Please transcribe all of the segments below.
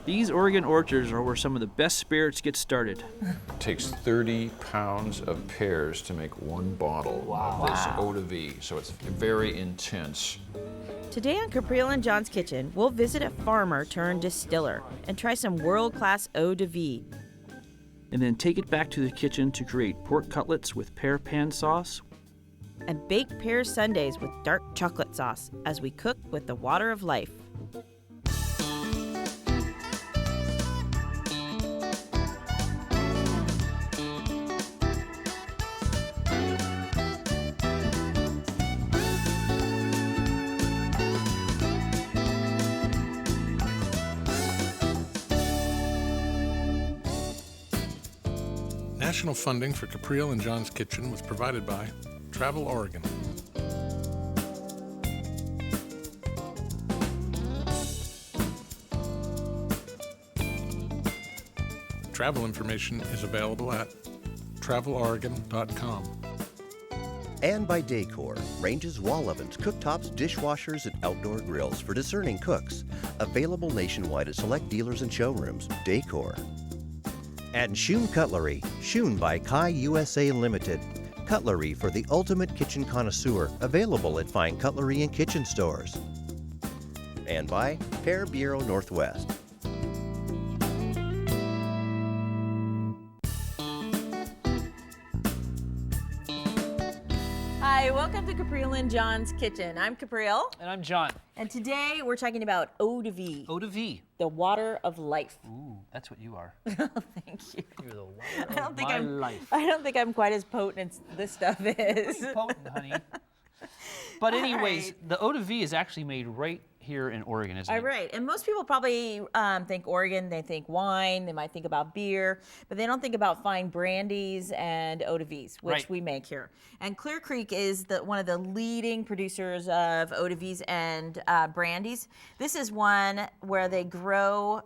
These Oregon orchards are where some of the best spirits get started. It takes 30 pounds of pears to make one bottle of this Eau-de-Vie, so it's very intense. Today on Caprial and John's Kitchen, we'll visit a farmer turned distiller and try some world-class Eau-de-Vie. And then take it back to the kitchen to create pork cutlets with pear pan sauce. And bake pear sundaes with dark chocolate sauce as we cook with the water of life. National funding for Caprial and John's Kitchen was provided by Travel Oregon. Travel information is available at traveloregon.com. And by Decor, ranges, wall ovens, cooktops, dishwashers, and outdoor grills for discerning cooks. Available nationwide at select dealers and showrooms. Decor. And Schoon Cutlery, Schoon by Kai USA Limited. Cutlery for the ultimate kitchen connoisseur, available at fine cutlery and kitchen stores. And by Pear Bureau Northwest. Hi, welcome to Caprial and John's Kitchen. I'm Caprial. And I'm John. And today we're talking about Eau-de-Vie. Eau-de-Vie. The water of life. Ooh, that's what you are. Thank you. You're the water of my life. I don't think I'm quite as potent as this stuff is. Pretty potent, honey. But anyways, the Eau-de-Vie is actually made right here in Oregon, isn't it? Right, and most people probably think Oregon, they think wine, they might think about beer, but they don't think about fine brandies and Eau-de-Vies, which we make here. And Clear Creek is one of the leading producers of Eau-de-Vies and brandies. This is one where they grow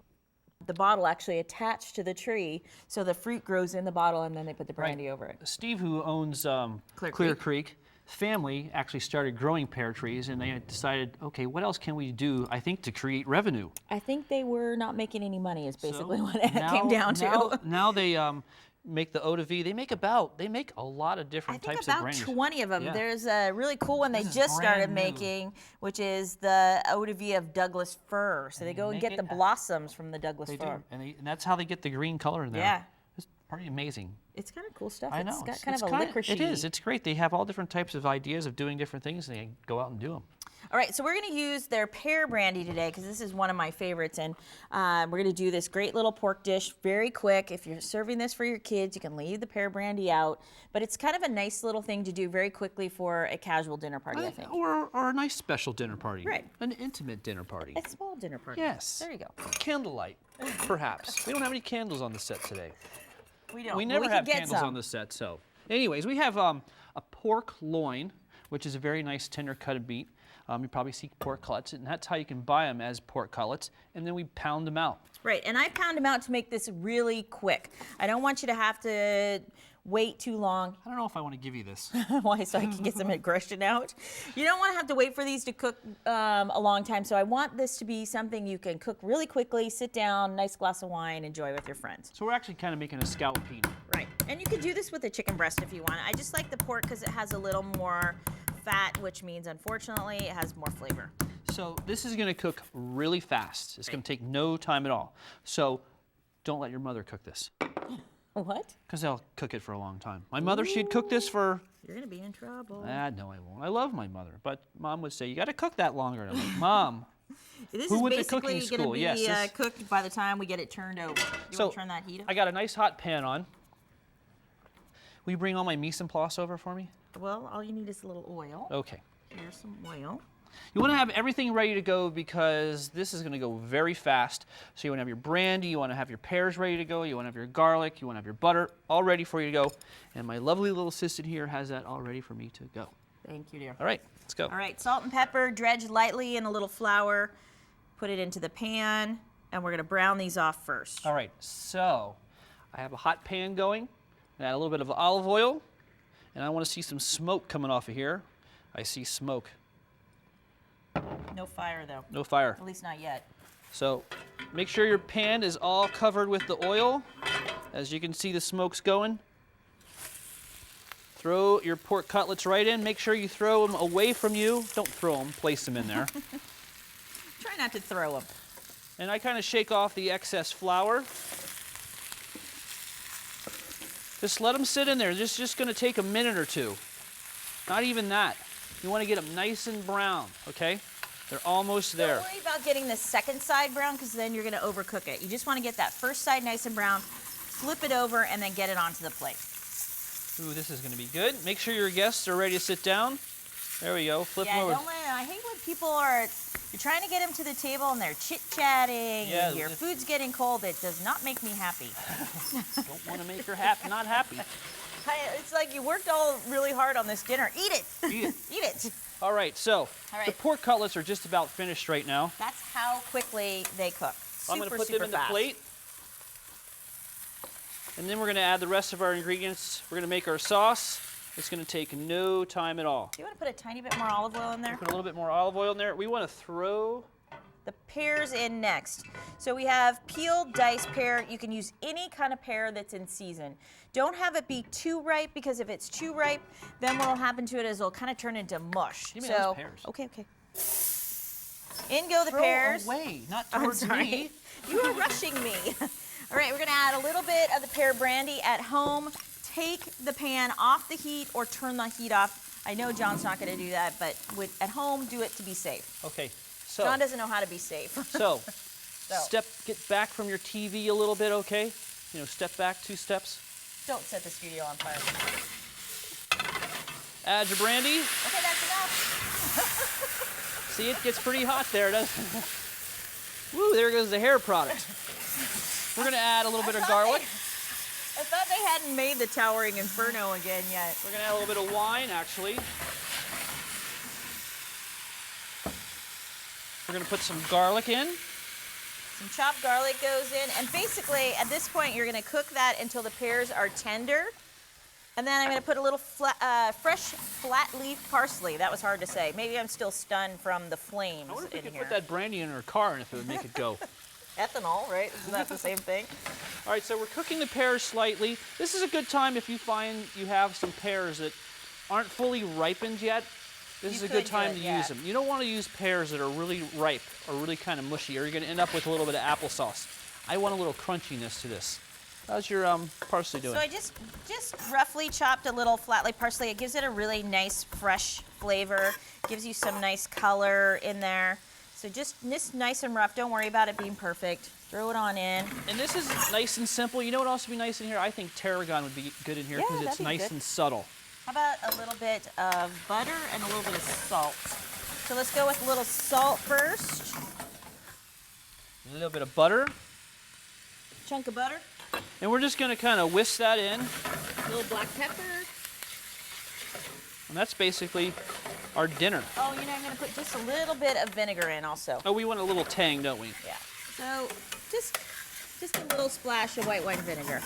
the bottle actually attached to the tree, so the fruit grows in the bottle, and then they put the brandy over it. Steve, who owns Clear Creek, family actually started growing pear trees, and they decided, okay, what else can we do, I think, to create revenue? I think they were not making any money is basically what it came down to. Now they make the Eau-de-Vie. They make a lot of different types of brandies. I think about 20 of them. Yeah. There's a really cool one they just started making, which is the Eau-de-Vie of Douglas fir. So they go and get the blossoms from the Douglas fir. And that's how they get the green color in there. Yeah. It's pretty amazing. It's kind of cool stuff. I know. It's got kind of a licorice. It is. It's great. They have all different types of ideas of doing different things, and they go out and do them. All right, so we're going to use their pear brandy today because this is one of my favorites, and we're going to do this great little pork dish very quick. If you're serving this for your kids, you can leave the pear brandy out, but it's kind of a nice little thing to do very quickly for a casual dinner party, I think. Or a nice special dinner party. Right. An intimate dinner party. A small dinner party. Yes. There you go. Candlelight, perhaps. We don't have any candles on the set today. We don't. We never have candles on the set, so. Anyways, we have a pork loin, which is a very nice tender cut meat. You probably see pork cutlets, and that's how you can buy them as pork cutlets, and then we pound them out. Right, and I pound them out to make this really quick. I don't want you to have to wait too long. I don't know if I want to give you this. Why? So I can get some aggression out? You don't want to have to wait for these to cook a long time, so I want this to be something you can cook really quickly, sit down, nice glass of wine, enjoy with your friends. So we're actually kind of making a scallopine. Right, and you could do this with a chicken breast if you want. I just like the pork because it has a little more fat, which means, unfortunately, it has more flavor. So this is going to cook really fast. It's going to take no time at all. So don't let your mother cook this. What? Because they'll cook it for a long time. My mother, she'd cook this for... You're going to be in trouble. No, I won't. I love my mother. But Mom would say, you got to cook that longer. And I'm like, Mom, this who is went to basically cooking school? going to be cooked by the time we get it turned over. You want to turn that heat up? I got a nice hot pan on. Will you bring all my mise en place over for me? Well, all you need is a little oil. Okay. Here's some oil. You want to have everything ready to go because this is going to go very fast. So you want to have your brandy, you want to have your pears ready to go, you want to have your garlic, you want to have your butter all ready for you to go. And my lovely little assistant here has that all ready for me to go. Thank you, dear. All right, let's go. All right, salt and pepper, dredge lightly in a little flour, put it into the pan, and we're going to brown these off first. All right, so I have a hot pan going, add a little bit of olive oil, and I want to see some smoke coming off of here. I see smoke. No fire, though. No fire. At least not yet. So Make sure your pan is all covered with the oil. As you can see, the smoke's going. Throw your pork cutlets right in. Make sure you throw them away from you. Don't throw them, place them in there. Try not to throw them. And I kind of shake off the excess flour. Just let them sit in there. It's just going to take a minute or two. Not even that. You want to get them nice and brown, okay? They're almost there. Don't worry about getting the second side brown because then you're going to overcook it. You just want to get that first side nice and brown, flip it over, and then get it onto the plate. Ooh, this is going to be good. Make sure your guests are ready to sit down. There we go. Flip them over. I hate when people are, you're trying to get them to the table and they're chit-chatting and your food's getting cold. It does not make me happy. Don't want to make her not happy. It's like you worked all really hard on this dinner. Eat it. Eat it. Eat it. All right, so the pork cutlets are just about finished right now. That's how quickly they cook. I'm going to put them in the plate. And then we're going to add the rest of our ingredients. We're going to make our sauce. It's going to take no time at all. Do you want to put a tiny bit more olive oil in there? Put a little bit more olive oil in there. We want to throw the pears in next. So we have peeled, diced pear. You can use any kind of pear that's in season. Don't have it be too ripe because if it's too ripe, then what will happen to it is it'll kind of turn into mush. Give me those pears. Okay. In go the pears. Away, not I'm towards sorry. me. You are rushing me. All right, we're gonna add a little bit of the pear brandy. At home, take the pan off the heat or turn the heat off. I know John's not gonna do that, but at home, do it to be safe. Okay, so. John doesn't know how to be safe. So, get back from your TV a little bit, okay? You know, step back 2 steps. Don't set the studio on fire. Add your brandy. Okay, that's enough. See, it gets pretty hot there, doesn't it? Woo, there goes the hair product. We're gonna add a little bit of garlic. I thought they hadn't made the Towering Inferno again yet. We're gonna add a little bit of wine, actually. We're gonna put some garlic in. Some chopped garlic goes in, and basically at this point you're gonna cook that until the pears are tender. And then I'm gonna put a little fresh flat leaf parsley. That was hard to say. Maybe I'm still stunned from the flames I wonder if we in could here. put that brandy in our car and if it would make it go. Ethanol, right? Isn't that the same thing? All right, so we're cooking the pears slightly. This is a good time if you find you have some pears that aren't fully ripened yet. This is a good time to use them. You don't want to use pears that are really ripe or really kind of mushy, or you're going to end up with a little bit of applesauce. I want a little crunchiness to this. How's your parsley doing? So I just roughly chopped a little flat leaf parsley. It gives it a really nice, fresh flavor. Gives you some nice color in there. So just nice and rough. Don't worry about it being perfect. Throw it on in. And this is nice and simple. You know what else would be nice in here? I think tarragon would be good in here because it's nice and subtle. How about a little bit of butter and a little bit of salt? So let's go with a little salt first. A little bit of butter. Chunk of butter. And we're just going to kind of whisk that in. A little black pepper. And that's basically our dinner. Oh, you know, I'm going to put just a little bit of vinegar in also. Oh, we want a little tang, don't we? Yeah. So just a little splash of white wine vinegar.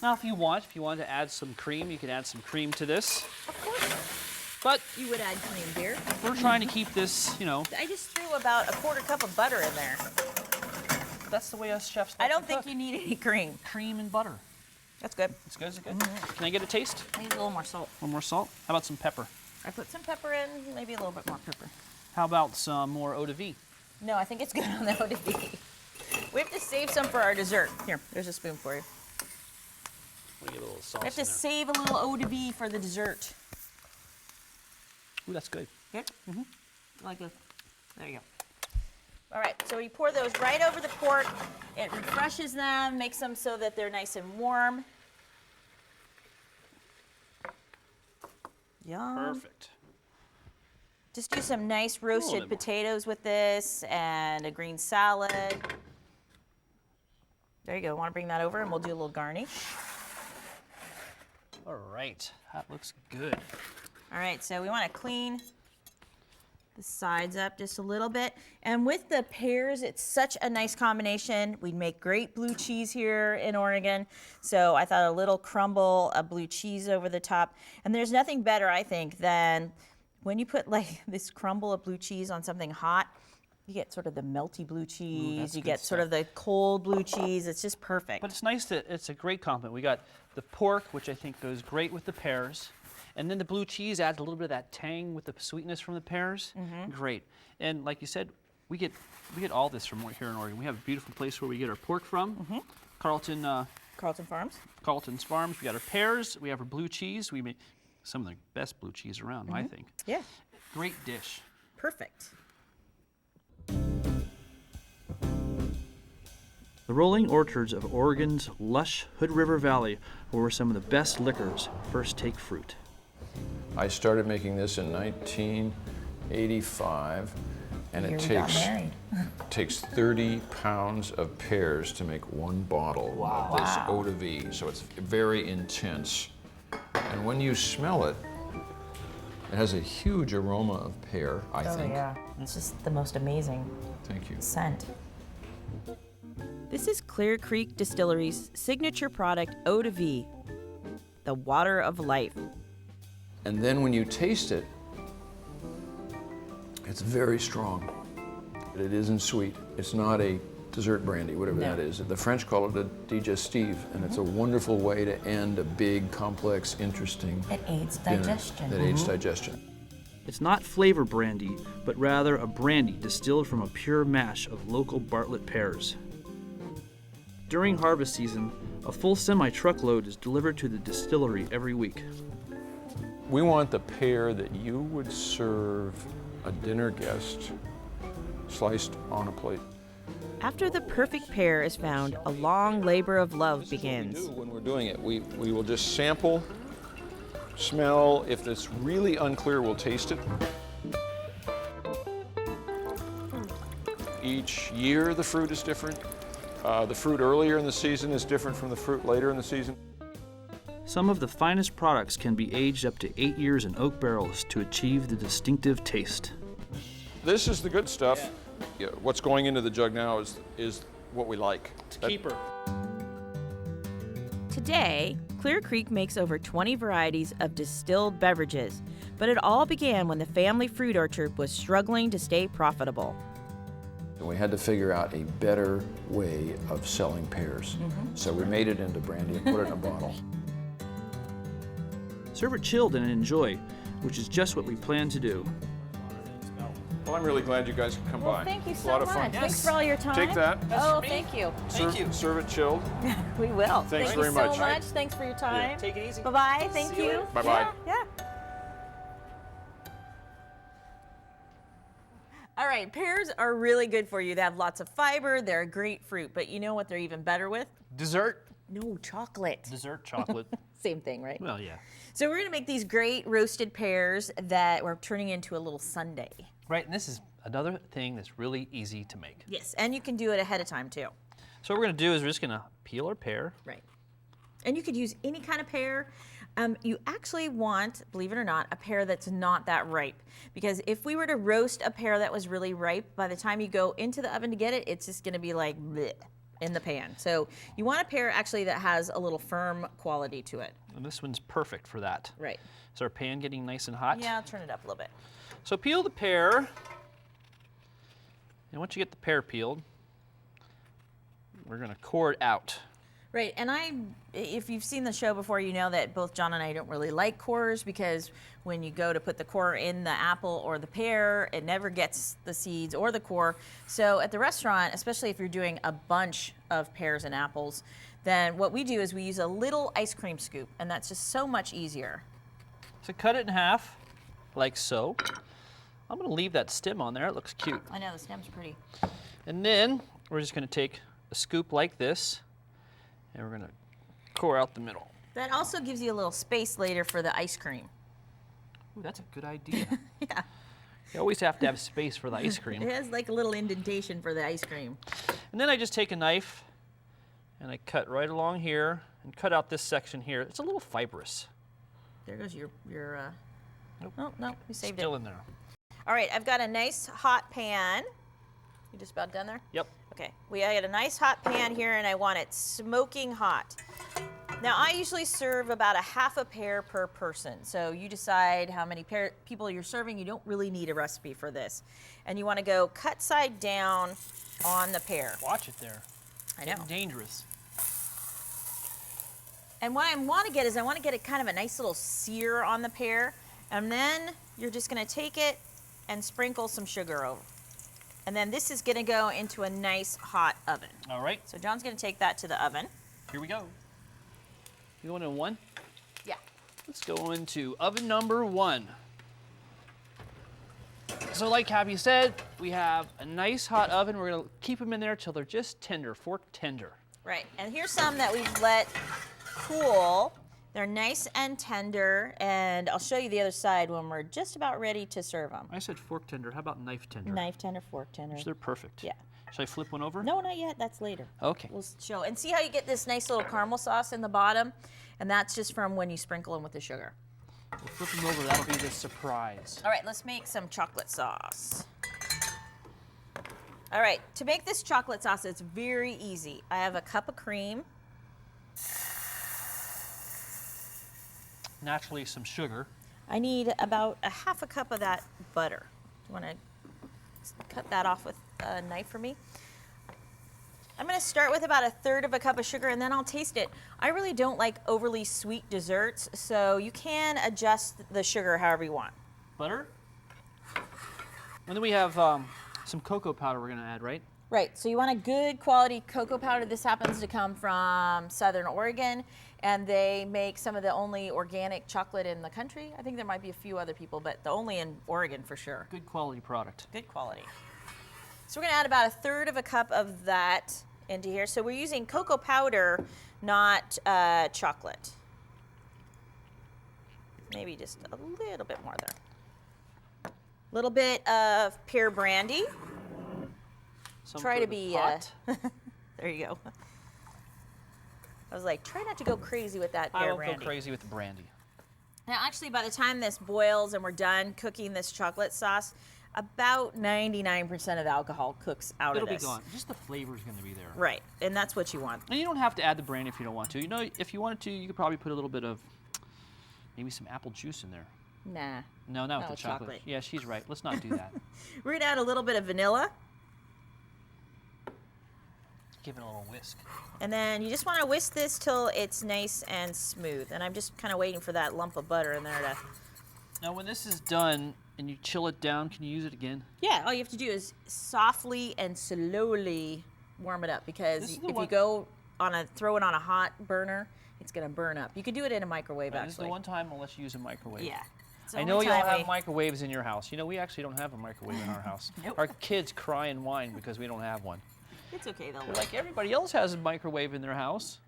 Now, if you want to add some cream, you can add some cream to this. Of course. But you would add cream, dear. We're trying to keep this, you know. I just threw about a 1/4 cup of butter in there. That's the way us chefs I don't think you need any cream. Cream and butter. That's good. It's good, is it good? Mm-hmm. Can I get a taste? I need a little more salt. One more salt? How about some pepper? I put some pepper in, maybe a little bit more pepper. How about some more Eau-de-Vie? No, I think it's good on the Eau-de-Vie. We have to save some for our dessert. Here, there's a spoon for you. Get a little sauce we have to save a little Eau-de-Vie for the dessert. Ooh, that's good. Good? Mm-hmm. Like this. There you go. All right, so you pour those right over the pork. It refreshes them, makes them so that they're nice and warm. Yum. Perfect. Just do some nice roasted potatoes with this and a green salad. There you go. Want to bring that over and we'll do a little garnish. All right, that looks good. All right, so we want to clean the sides up just a little bit. And with the pears, it's such a nice combination. We make great blue cheese here in Oregon. So I thought a little crumble of blue cheese over the top. And there's nothing better, I think, than when you put like this crumble of blue cheese on something hot You get sort of the melty blue cheese. that's You good get sort of the cold blue cheese. It's just perfect. But it's nice that it's a great compliment. We got the pork, which I think goes great with the pears. And then the blue cheese adds a little bit of that tang with the sweetness from the pears. Great. And like you said, we get all this from here in Oregon. We have a beautiful place where we get our pork from. Carlton's Farms. We got our pears. We have our blue cheese. We make some of the best blue cheese around, I think. Yeah. Great dish. Perfect. The rolling orchards of Oregon's lush Hood River Valley are where some of the best liquors first take fruit. I started making this in 1985, and it takes 30 pounds of pears to make one bottle of this Eau-de-Vie. So it's very intense. And when you smell it, it has a huge aroma of pear, I think. Oh yeah, it's just the most amazing Thank you. scent. This is Clear Creek Distillery's signature product, Eau-de-Vie, the water of life. And then when you taste it, it's very strong. It isn't sweet. It's not a dessert brandy, whatever that is. The French call it a digestive, and it's a wonderful way to end a big, complex, interesting It aids dinner digestion. that aids digestion. It's not flavor brandy, but rather a brandy distilled from a pure mash of local Bartlett pears. During harvest season, a full semi-truckload is delivered to the distillery every week. We want the pear that you would serve a dinner guest sliced on a plate. After the perfect pear is found, a long labor of love begins. This is what we do when we're doing it. We will just sample, smell. If it's really unclear, we'll taste it. Each year the fruit is different. The fruit earlier in the season is different from the fruit later in the season. Some of the finest products can be aged up to 8 years in oak barrels to achieve the distinctive taste. This is the good stuff. Yeah, what's going into the jug now is what we like. It's a keeper. Today, Clear Creek makes over 20 varieties of distilled beverages, but it all began when the family fruit orchard was struggling to stay profitable. And we had to figure out a better way of selling pears. So we made it into brandy and put it in a bottle. Serve it chilled and enjoy, which is just what we plan to do. Well, I'm really glad you guys could come by. Thank you It's so a lot of much. fun. Thanks for all your time. Take that. Oh, thank you. Serve it chilled. We will. Thanks Thank very you so much. much. Thanks for your time. Take it easy. Bye-bye. Thank See you you. later. Bye-bye. Yeah. All right, pears are really good for you. They have lots of fiber. They're a great fruit, but you know what they're even better with? Dessert. No, chocolate. Dessert chocolate. Same thing, right? Well, yeah. So we're gonna make these great roasted pears that we're turning into a little sundae. Right, and this is another thing that's really easy to make. Yes, and you can do it ahead of time too. So what we're gonna do is we're just gonna peel our pear. Right. And you could use any kind of pear. You actually want, believe it or not, a pear that's not that ripe. Because if we were to roast a pear that was really ripe, by the time you go into the oven to get it, it's just gonna be like bleh in the pan. So you want a pear actually that has a little firm quality to it. And this one's perfect for that. Right. Is our pan getting nice and hot? Yeah, I'll turn it up a little bit. So peel the pear. And once you get the pear peeled, we're gonna core it out. Right, and if you've seen the show before, you know that both John and I don't really like cores because when you go to put the core in the apple or the pear, it never gets the seeds or the core. So at the restaurant, especially if you're doing a bunch of pears and apples, then what we do is we use a little ice cream scoop, and that's just so much easier. So cut it in half, like so. I'm gonna leave that stem on there, it looks cute. I know, the stem's pretty. And then we're just gonna take a scoop like this, and we're gonna core out the middle. That also gives you a little space later for the ice cream. Ooh, that's a good idea. Yeah, You always have to have space for the ice cream. it has like a little indentation for the ice cream. And then I just take a knife and I cut right along here and cut out this section here. It's a little fibrous. There goes your Nope. oh, no, we saved Still it. in there. All right, I've got a nice hot pan. You just about done there? Yep. Okay, I got a nice hot pan here and I want it smoking hot. Now, I usually serve about a half a pear per person. So you decide how many people you're serving. You don't really need a recipe for this. And you want to go cut side down on the pear. Watch it there. I know. Getting dangerous. And what I want to get is I want to get a kind of a nice little sear on the pear. And then you're just going to take it and sprinkle some sugar over. And then this is going to go into a nice hot oven. All right, So John's going to take that to the oven. here we go. You going in 1? Yeah. Let's go into oven number 1. So like Cappy said, we have a nice hot oven. We're gonna keep them in there till they're just tender, fork tender. Right. And here's some that we've let cool. They're nice and tender, and I'll show you the other side when we're just about ready to serve them. I said fork tender, how about knife tender? Knife tender, fork tender. So they're perfect. Yeah. Should I flip one over? No, not yet. That's later. Okay. We'll show. And see how you get this nice little caramel sauce in the bottom? And that's just from when you sprinkle them with the sugar. We'll flip them over, that'll be the surprise. All right, let's make some chocolate sauce. All right, to make this chocolate sauce, it's very easy. I have a cup of cream. Naturally, some sugar. I need about a half a cup of that butter. You want to cut that off with a knife for me? I'm going to start with about 1/3 of a cup of sugar, and then I'll taste it. I really don't like overly sweet desserts, so you can adjust the sugar however you want. Butter. And then we have some cocoa powder we're gonna add, right? Right, so you want a good quality cocoa powder. This happens to come from Southern Oregon, and they make some of the only organic chocolate in the country. I think there might be a few other people, but the only in Oregon for sure. Good quality product. Good quality. So we're gonna add about 1/3 of a cup of that into here. So we're using cocoa powder, not chocolate. Maybe just a little bit more there. A little bit of Pear brandy. Some Try for to the be, pot. there you go. I was like, try not to go crazy with that I pear won't brandy. go crazy with the brandy. Now, actually, by the time this boils and we're done cooking this chocolate sauce, about 99% of the alcohol cooks out It'll of be this. gone. Just the flavor's gonna be there. Right, and that's what you want. And you don't have to add the brandy if you don't want to. You know, if you wanted to, you could probably put a little bit of maybe some apple juice in there. Nah. No, not Not with the with chocolate. chocolate. Yeah, she's right. Let's not do that. We're gonna add a little bit of vanilla, Give it a little whisk. and then you just want to whisk this till it's nice and smooth. And I'm just kind of waiting for that lump of butter in there to. Now, when this is done and you chill it down, can you use it again? Yeah, all you have to do is softly and slowly warm it up, This because is if the you one- go throw it on a hot burner, it's gonna burn up. You could do it in a microwave This is the actually. one time I'll let you use a microwave. Yeah. It's the I only know y'all time have microwaves in your house. You know, we actually don't have a microwave in our house. Nope. Our kids cry and whine because we don't have one. It's okay though. They're like, everybody else has a microwave in their house.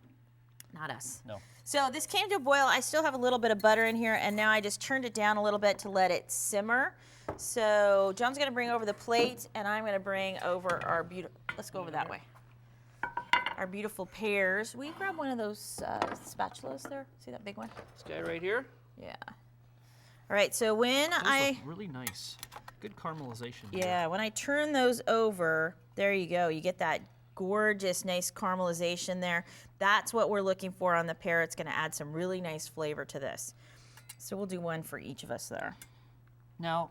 Not us. No. So this came to a boil. I still have a little bit of butter in here, and now I just turned it down a little bit to let it simmer. So John's gonna bring over the plate, and I'm gonna bring over our beautiful. Let's go over that way. Our beautiful pears. Will you grab one of those spatulas there? See that big one? This guy right here. Yeah. All right. So when Those I look really nice. Good caramelization. yeah, when I turn those over, there you go. You get that gorgeous, nice caramelization there. That's what we're looking for on the pear. It's going to add some really nice flavor to this. So we'll do one for each of us there. Now,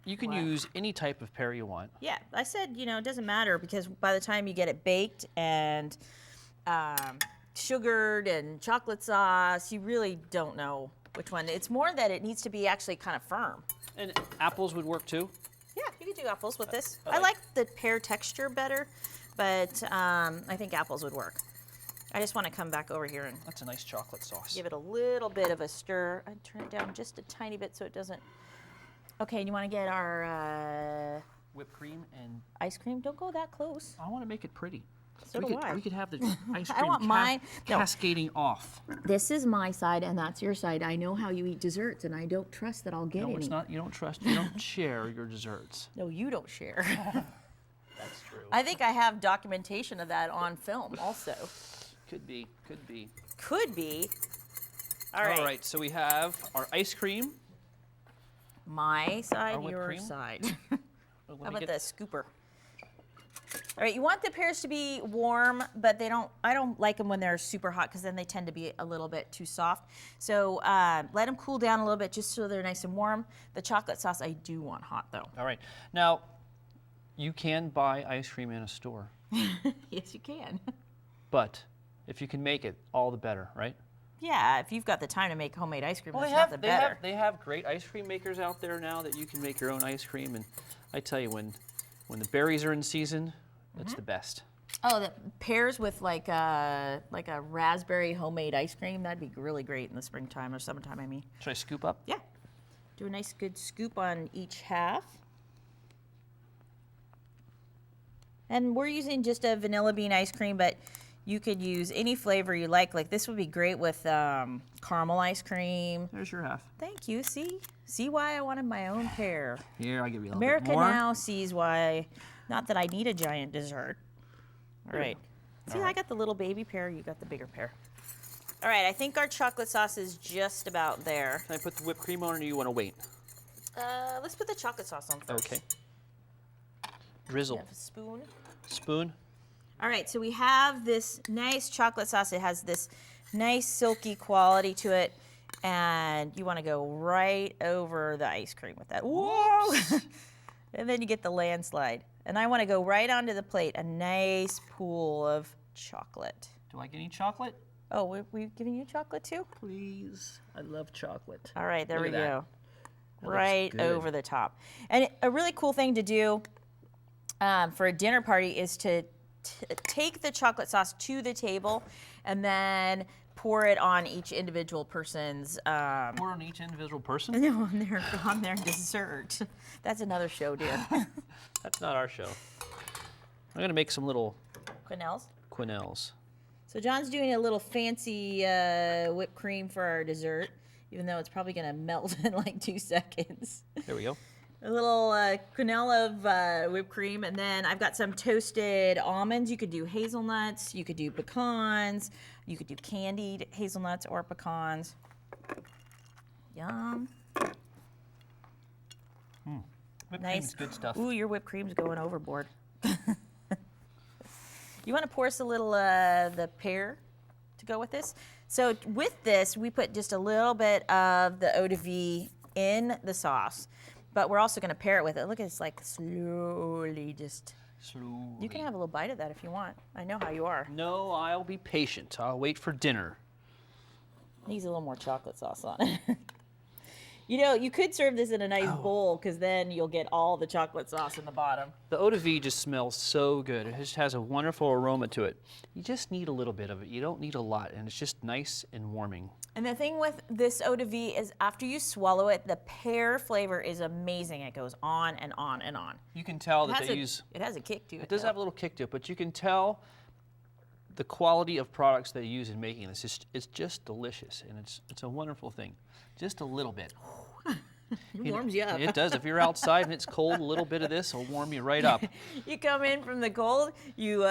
you can What? use any type of pear you want. Yeah, I said, it doesn't matter, because by the time you get it baked and sugared and chocolate sauce, you really don't know which one. It's more that it needs to be actually kind of firm. And apples would work too. Yeah, you can do apples with this. I I like- like the pear texture better, but I think apples would work. I just want to come back over here and That's a nice chocolate sauce. give it a little bit of a stir. I'd turn it down just a tiny bit so it doesn't. Okay, you want to get our Whipped cream and ice cream? Don't go that close. I want to make it pretty. So we do could, I. We could have the ice I cream want mine- no. cascading off. This is my side, and that's your side. I know how you eat desserts, and I don't trust that I'll get No, any. it's not. You don't trust. You don't share your desserts. No, you don't share. That's true. I think I have documentation of that on film also. Could be. Could be. Could be. All right. All right. So we have our ice cream. My side, whipped your cream? side. Let How me about get- the scooper? All right, you want the pears to be warm, but I don't like them when they're super hot because then they tend to be a little bit too soft. So let them cool down a little bit just so they're nice and warm. The chocolate sauce I do want hot though. All right. Now, you can buy ice cream in a store, Yes, you can. but if you can make it, all the better, right? Yeah, if you've got the time to make homemade ice cream, that's not the better. They have great ice cream makers out there now that you can make your own ice cream. And I tell you, when the berries are in season, it's the best. Oh, the pears with like a raspberry homemade ice cream, that'd be really great in the springtime or summertime, I mean. Should I scoop up? Yeah. Do a nice good scoop on each half. And we're using just a vanilla bean ice cream, but you could use any flavor you like. Like this would be great with caramel ice cream. There's your half. Thank you. See why I wanted my own pear. Here, I'll give you a little America bit more. now sees why, not that I need a giant dessert. All right. See, I got the little baby pear, you got the bigger pear. All right, I think our chocolate sauce is just about there. Can I put the whipped cream on, or do you want to wait? Let's put the chocolate sauce on first. Okay. Drizzle. You have a spoon. Spoon. All right, so we have this nice chocolate sauce. It has this nice silky quality to it, and you want to go right over the ice cream with that. Whoa! And then you get the landslide. And I want to go right onto the plate, a nice pool of chocolate. Do I get any chocolate? Oh, we're giving you chocolate too? Please. I love chocolate. All right, there Look we at that. go. That looks Right good. over the top. And a really cool thing to do for a dinner party is to take the chocolate sauce to the table and then pour it on each individual person's Pour on each individual person? on their dessert. That's another show, dear. That's not our show. I'm going to make some little Quenelles. quenelles. So John's doing a little fancy whipped cream for our dessert, even though it's probably going to melt in like 2 seconds. There we go. A little quenelle of whipped cream, and then I've got some toasted almonds. You could do hazelnuts, you could do pecans, you could do candied hazelnuts or pecans. Yum. Whipped Nice. cream's good stuff. Ooh, your whipped cream's going overboard. You want to pour us a little the pear to go with this? So with this, we put just a little bit of the Eau-de-Vie in the sauce, but we're also going to pair it with it. Look at this, like slowly just. Slowly. You can have a little bite of that if you want. I know how you are. No, I'll be patient. I'll wait for dinner. Needs a little more chocolate sauce on it. You know, you could serve this in a nice bowl because then you'll get all the chocolate sauce in the bottom. The Eau-de-Vie just smells so good. It just has a wonderful aroma to it. You just need a little bit of it. You don't need a lot, and it's just nice and warming. And the thing with this Eau-de-Vie is after you swallow it, the pear flavor is amazing. It goes on and on and on. You can tell that they use... It has a kick to it. It does have a little kick to it, but you can tell the quality of products they use in making this. It's just delicious, and it's a wonderful thing. Just a little bit. It warms you up. It does. If you're outside and it's cold, a little bit of this will warm you right up. You come in from the cold, you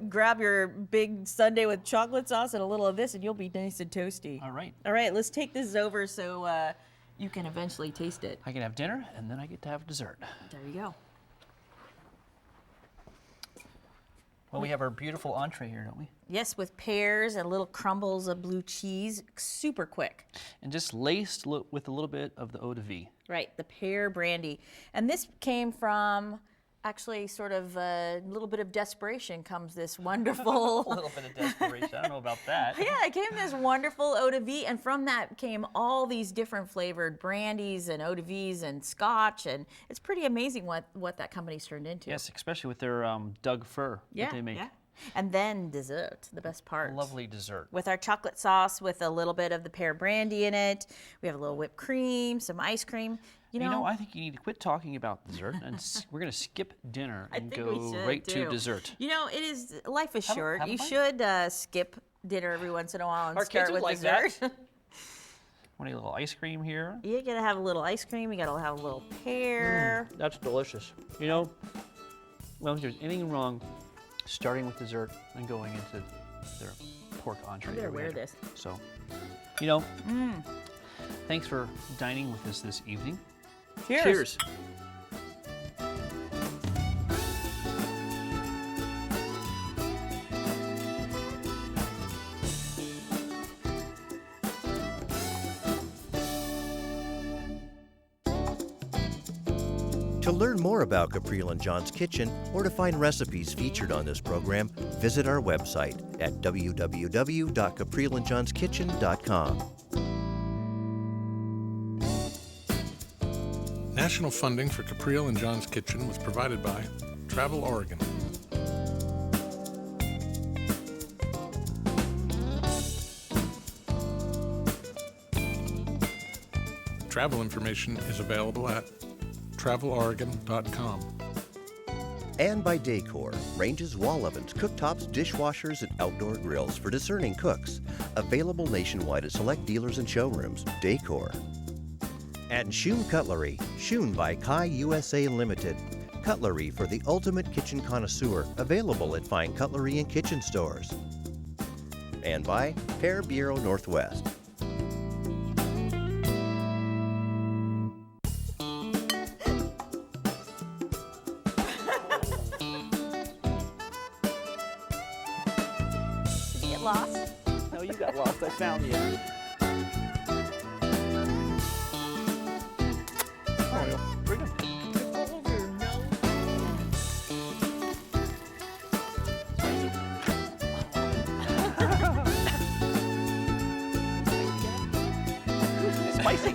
grab your big sundae with chocolate sauce and a little of this, and you'll be nice and toasty. All right. All right, let's take this over so you can eventually taste it. I can have dinner, and then I get to have dessert. There you go. Well, we have our beautiful entree here, don't we? Yes, with pears and little crumbles of blue cheese, super quick. And just laced with a little bit of the Eau-de-Vie. Right, the pear brandy. And this came from actually sort of a little bit of desperation comes this wonderful... A little bit of desperation. I don't know about that. Yeah, it came this wonderful Eau-de-Vie, and from that came all these different flavored brandies and Eau-de-Vies and scotch, and it's pretty amazing what that company's turned into. Yes, especially with their Doug fir that they make. Yeah. And then dessert, the best part. Lovely dessert. With our chocolate sauce with a little bit of the pear brandy in it. We have a little whipped cream, some ice cream. You know, I think you need to quit talking about dessert, and we're going to skip dinner and I think we go should, right too. to dessert. You know, life is short. have a You bite. should skip dinner every once in a while and Our start kids with would like that. dessert. Want a little ice cream here? You gotta have a little ice cream. You gotta have a little pear. That's delicious. You know, I don't think there's anything wrong starting with dessert and going into their pork entree. I better that we wear had. this. So, you know, thanks for dining with us this evening. Cheers. Cheers. To learn more about Caprial and John's Kitchen or to find recipes featured on this program, visit our website at www.caprialandjohnskitchen.com. National funding for Caprial and John's Kitchen was provided by Travel Oregon. Travel information is available at traveloregon.com. And by Decor, ranges, wall ovens, cooktops, dishwashers, and outdoor grills for discerning cooks. Available nationwide at select dealers and showrooms. Decor. And Schoon Cutlery, Schoon by Kai USA Limited. Cutlery for the ultimate kitchen connoisseur, available at fine cutlery and kitchen stores. And by Pear Bureau Northwest. Lost. No, you got lost. I found you. Oh, bring him. Spicy.